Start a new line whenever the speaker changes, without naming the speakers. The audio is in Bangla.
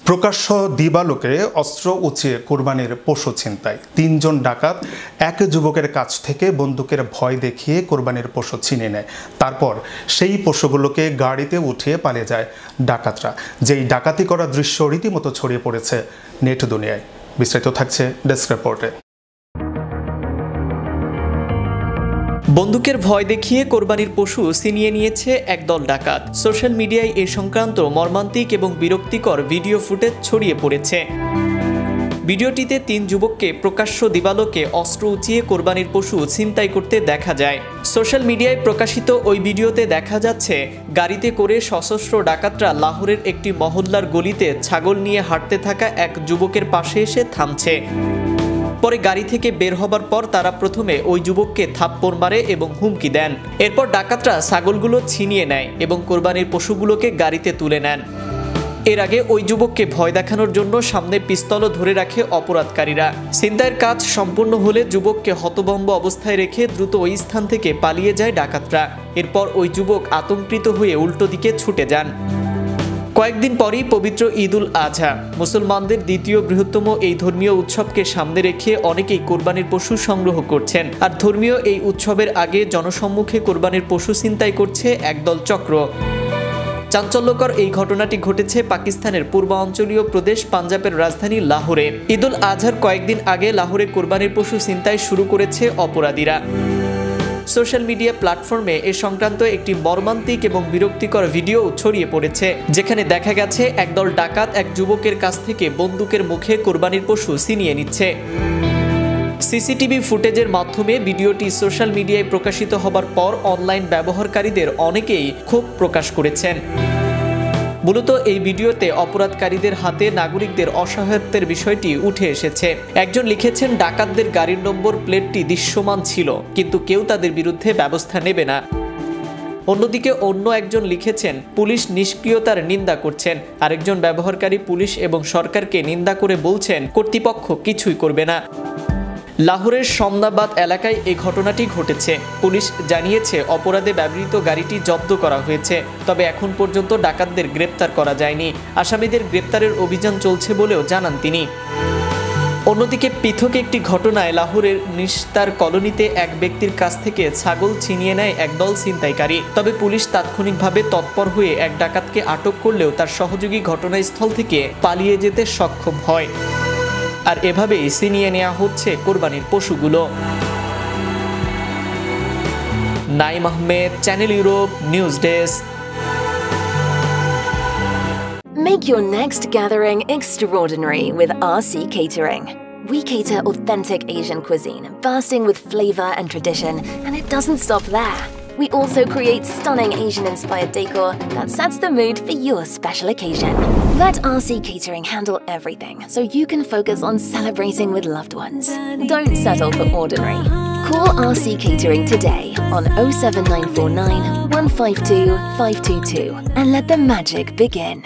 প্রকাশ্য দিবালোকে অস্ত্র উঁচিয়ে কোরবানির পশু ছিনতাই। ৩ জন ডাকাত এক যুবকের কাছ থেকে বন্দুকের ভয় দেখিয়ে কোরবানির পশু ছিনিয়ে নেয়। তারপর সেই পশুগুলোকে গাড়িতে উঠিয়ে পালিয়ে যায় ডাকাতরা। যেই ডাকাতি করা দৃশ্য রীতিমতো ছড়িয়ে পড়েছে নেট দুনিয়ায়। বিস্তারিত থাকছে ডেস্ক রিপোর্টে।
বন্দুকের ভয় দেখিয়ে কোরবানির পশু ছিনিয়ে নিয়েছে একদল ডাকাত। সোশ্যাল মিডিয়ায় এ সংক্রান্ত মর্মান্তিক এবং বিরক্তিকর ভিডিও ফুটেজ ছড়িয়ে পড়েছে। ভিডিওটিতে ৩ যুবককে প্রকাশ্য দিবালোকে অস্ত্র উঁচিয়ে কোরবানির পশু ছিনতাই করতে দেখা যায়। সোশ্যাল মিডিয়ায় প্রকাশিত ওই ভিডিওতে দেখা যাচ্ছে গাড়িতে করে সশস্ত্র ডাকাতরা লাহোরের একটি মহল্লার গলিতে ছাগল নিয়ে হাঁটতে থাকা এক যুবকের পাশে এসে থামছে। পরে গাড়ি থেকে বের হবার পর তারা প্রথমে ওই যুবককে থাপ্পড় মারে এবং হুমকি দেন। এরপর ডাকাতরা ছাগলগুলো ছিনিয়ে নেয় এবং কোরবানির পশুগুলোকে গাড়িতে তুলে নেন। এর আগে ওই যুবককে ভয় দেখানোর জন্য সামনে পিস্তলও ধরে রাখে অপরাধকারীরা। ছিনতাইয়ের কাজ সম্পূর্ণ হলে যুবককে হতভম্ব অবস্থায় রেখে দ্রুত ওই স্থান থেকে পালিয়ে যায় ডাকাতরা। এরপর ওই যুবক আতঙ্কিত হয়ে উল্টো দিকে ছুটে যান। কয়েকদিন পরই পবিত্র ঈদ উল আজহা, মুসলমানদের দ্বিতীয় বৃহত্তম এই ধর্মীয় উৎসবকে সামনে রেখে অনেকেই কোরবানির পশু সংগ্রহ করছেন। আর ধর্মীয় এই উৎসবের আগে জনসম্মুখে কোরবানির পশু ছিনতাই করছে একদল চক্র। চাঞ্চল্যকর এই ঘটনাটি ঘটেছে পাকিস্তানের পূর্বাঞ্চলীয় প্রদেশ পাঞ্জাবের রাজধানী লাহোরে। ঈদ উল আজহার কয়েকদিন আগে লাহোরে কোরবানির পশু ছিনতাই শুরু করেছে অপরাধীরা। সোশ্যাল মিডিয়া প্ল্যাটফর্মে এ সংক্রান্ত একটি মর্মান্তিক এবং বিরক্তিকর ভিডিও ছড়িয়ে পড়েছে, যেখানে দেখা গেছে একদল ডাকাত এক যুবকের কাছ থেকে বন্দুকের মুখে কোরবানির পশু ছিনিয়ে নিচ্ছে। সিসিটিভি ফুটেজের মাধ্যমে ভিডিওটি সোশ্যাল মিডিয়ায় প্রকাশিত হবার পর অনলাইন ব্যবহারকারীদের অনেকেই ক্ষোভ প্রকাশ করেছেন। মূলত এই ভিডিওতে অপরাধকারীদের হাতে নাগরিকদের অসহায়ত্বের বিষয়টি উঠে এসেছে। একজন লিখেছেন, ডাকাতদের গাড়ির নম্বর প্লেটটি দৃশ্যমান ছিল, কিন্তু কেউ তাদের বিরুদ্ধে ব্যবস্থা নেবে না। অন্যদিকে অন্য একজন লিখেছেন, পুলিশ নিষ্ক্রিয়তার নিন্দা করছেন। আরেকজন ব্যবহারকারী পুলিশ এবং সরকারকে নিন্দা করে বলছেন কর্তৃপক্ষ কিছুই করবে না। লাহোরের সমনাবাদ এলাকায় এই ঘটনাটি ঘটেছে। পুলিশ জানিয়েছে অপরাধে ব্যবহৃত গাড়িটি জব্দ করা হয়েছে, তবে এখন পর্যন্ত ডাকাতদের গ্রেপ্তার করা যায়নি। আসামিদের গ্রেপ্তারের অভিযান চলছে বলেও জানান তিনি। অন্যদিকে পৃথক একটি ঘটনায় লাহোরের নিস্তার কলোনিতে এক ব্যক্তির কাছ থেকে ছাগল ছিনিয়ে নেয় একদল ছিনতাইকারী। তবে পুলিশ তাৎক্ষণিকভাবে তৎপর হয়ে এক ডাকাতকে আটক করলেও তার সহযোগী ঘটনাস্থল থেকে পালিয়ে যেতে সক্ষম হয়। আর এভাবেই ছিনিয়ে নেওয়া হচ্ছে কোরবানির পশুগুলো। Naim Ahmed, channel Europe, news desk.
Make your next gathering extraordinary with RC Catering. We cater authentic Asian cuisine, bursting with flavor and tradition, and it doesn't stop there. We also create stunning Asian-inspired decor that sets the mood for your special occasion. Let RC Catering handle everything so you can focus on celebrating with loved ones. Don't settle for ordinary. Call RC Catering today on 07949 152 522 and let the magic begin.